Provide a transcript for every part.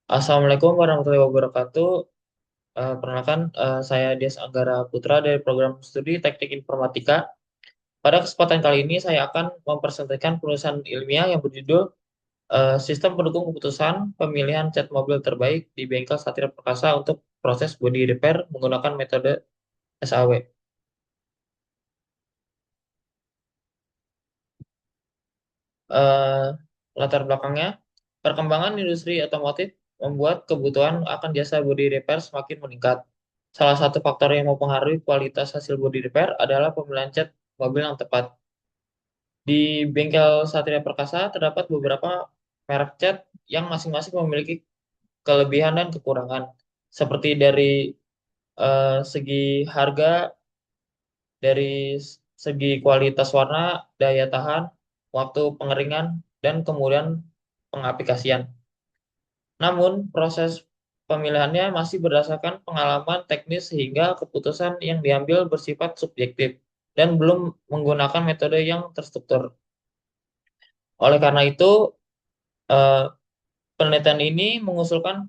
Assalamualaikum warahmatullahi wabarakatuh. Perkenalkan, saya Dias Anggara Putra dari program studi Teknik Informatika. Pada kesempatan kali ini saya akan mempresentasikan penulisan ilmiah yang berjudul Sistem Pendukung Keputusan Pemilihan Cat Mobil Terbaik di Bengkel Satria Perkasa untuk Proses Body Repair menggunakan metode SAW. Eh, Latar belakangnya, perkembangan industri otomotif membuat kebutuhan akan jasa body repair semakin meningkat. Salah satu faktor yang mempengaruhi kualitas hasil body repair adalah pemilihan cat mobil yang tepat. Di bengkel Satria Perkasa terdapat beberapa merek cat yang masing-masing memiliki kelebihan dan kekurangan, seperti dari segi harga, dari segi kualitas warna, daya tahan, waktu pengeringan, dan kemudian pengaplikasian. Namun, proses pemilihannya masih berdasarkan pengalaman teknis sehingga keputusan yang diambil bersifat subjektif dan belum menggunakan metode yang terstruktur. Oleh karena itu, eh, penelitian ini mengusulkan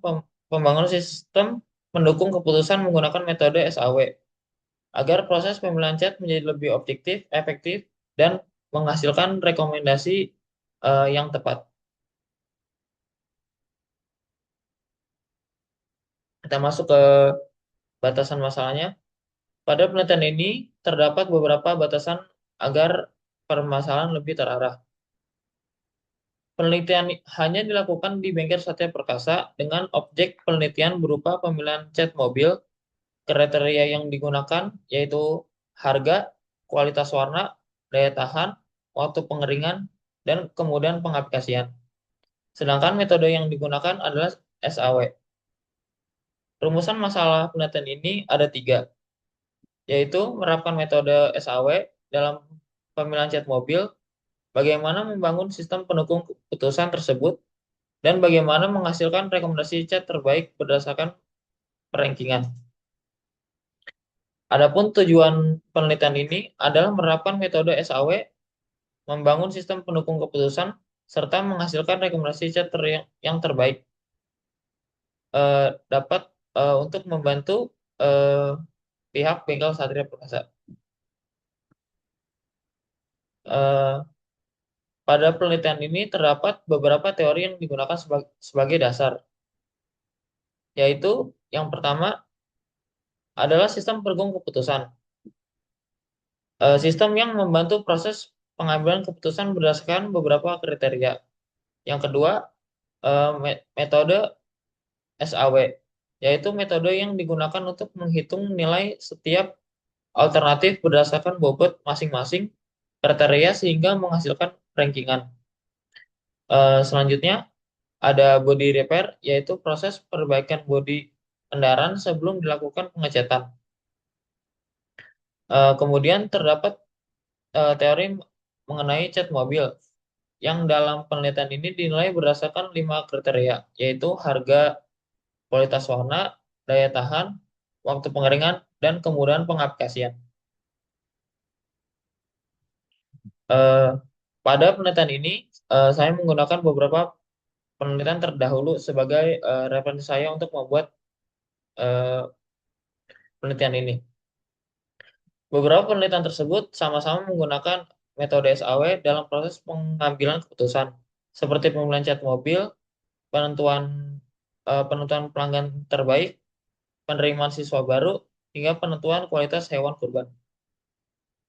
pembangunan sistem pendukung keputusan menggunakan metode SAW agar proses pemilihan cat menjadi lebih objektif, efektif, dan menghasilkan rekomendasi yang tepat. Kita masuk ke batasan masalahnya. Pada penelitian ini terdapat beberapa batasan agar permasalahan lebih terarah. Penelitian hanya dilakukan di bengkel Satya Perkasa dengan objek penelitian berupa pemilihan cat mobil, kriteria yang digunakan yaitu harga, kualitas warna, daya tahan, waktu pengeringan, dan kemudian pengaplikasian. Sedangkan metode yang digunakan adalah SAW. Rumusan masalah penelitian ini ada tiga, yaitu menerapkan metode SAW dalam pemilihan cat mobil, bagaimana membangun sistem pendukung keputusan tersebut, dan bagaimana menghasilkan rekomendasi cat terbaik berdasarkan rankingan. Adapun tujuan penelitian ini adalah menerapkan metode SAW, membangun sistem pendukung keputusan, serta menghasilkan rekomendasi cat yang terbaik dapat untuk membantu eh, pihak bengkel Satria Perkasa. Eh, Pada penelitian ini terdapat beberapa teori yang digunakan sebagai dasar, yaitu yang pertama adalah sistem pendukung keputusan. Sistem yang membantu proses pengambilan keputusan berdasarkan beberapa kriteria. Yang kedua, metode SAW, yaitu metode yang digunakan untuk menghitung nilai setiap alternatif berdasarkan bobot masing-masing kriteria sehingga menghasilkan rankingan. Selanjutnya, ada body repair, yaitu proses perbaikan bodi kendaraan sebelum dilakukan pengecatan. Kemudian terdapat teori mengenai cat mobil, yang dalam penelitian ini dinilai berdasarkan 5 kriteria, yaitu harga, kualitas warna, daya tahan, waktu pengeringan, dan kemudian pengaplikasian. Eh, Pada penelitian ini, saya menggunakan beberapa penelitian terdahulu sebagai referensi saya untuk membuat eh, penelitian ini. Beberapa penelitian tersebut sama-sama menggunakan metode SAW dalam proses pengambilan keputusan, seperti pemilihan cat mobil, penentuan penentuan pelanggan terbaik, penerimaan siswa baru, hingga penentuan kualitas hewan kurban.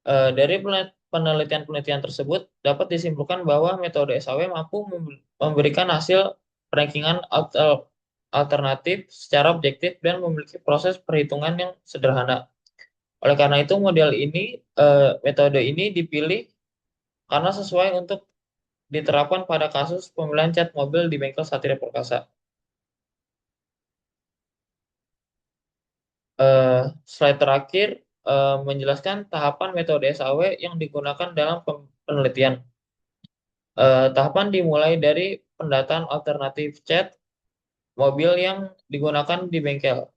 Dari penelitian-penelitian tersebut dapat disimpulkan bahwa metode SAW mampu memberikan hasil rankingan alternatif secara objektif dan memiliki proses perhitungan yang sederhana. Oleh karena itu, metode ini dipilih karena sesuai untuk diterapkan pada kasus pemilihan cat mobil di bengkel Satria Perkasa. Eh, Slide terakhir menjelaskan tahapan metode SAW yang digunakan dalam penelitian. Tahapan dimulai dari pendataan alternatif cat mobil yang digunakan di bengkel.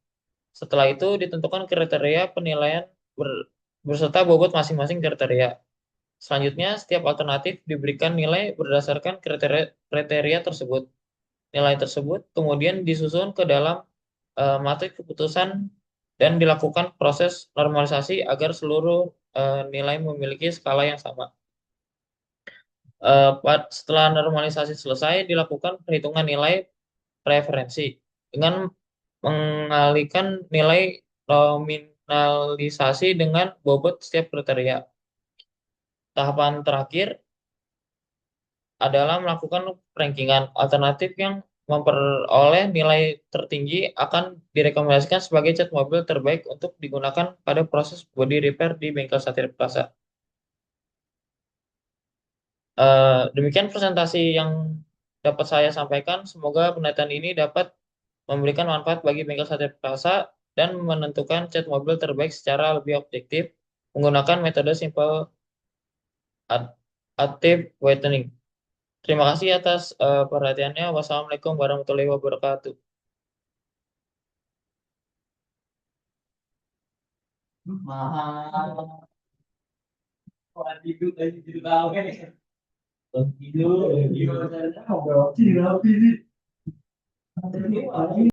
Setelah itu ditentukan kriteria penilaian berserta bobot masing-masing kriteria. Selanjutnya, setiap alternatif diberikan nilai berdasarkan kriteria tersebut. nilai tersebut kemudian disusun ke dalam matriks keputusan dan dilakukan proses normalisasi agar seluruh nilai memiliki skala yang sama. Setelah normalisasi selesai, dilakukan perhitungan nilai referensi dengan mengalihkan nilai nominalisasi dengan bobot setiap kriteria. Tahapan terakhir adalah melakukan rankingan alternatif yang memperoleh nilai tertinggi akan direkomendasikan sebagai cat mobil terbaik untuk digunakan pada proses body repair di bengkel Satria Perkasa. Demikian presentasi yang dapat saya sampaikan. Semoga penelitian ini dapat memberikan manfaat bagi bengkel Satria Perkasa dan menentukan cat mobil terbaik secara lebih objektif menggunakan metode simple additive whitening. Terima kasih atas perhatiannya. Wassalamualaikum warahmatullahi wabarakatuh. Mahal. Orang tidur tadi tidur tahu kan? Tidur, tidur. Tidur, tidur.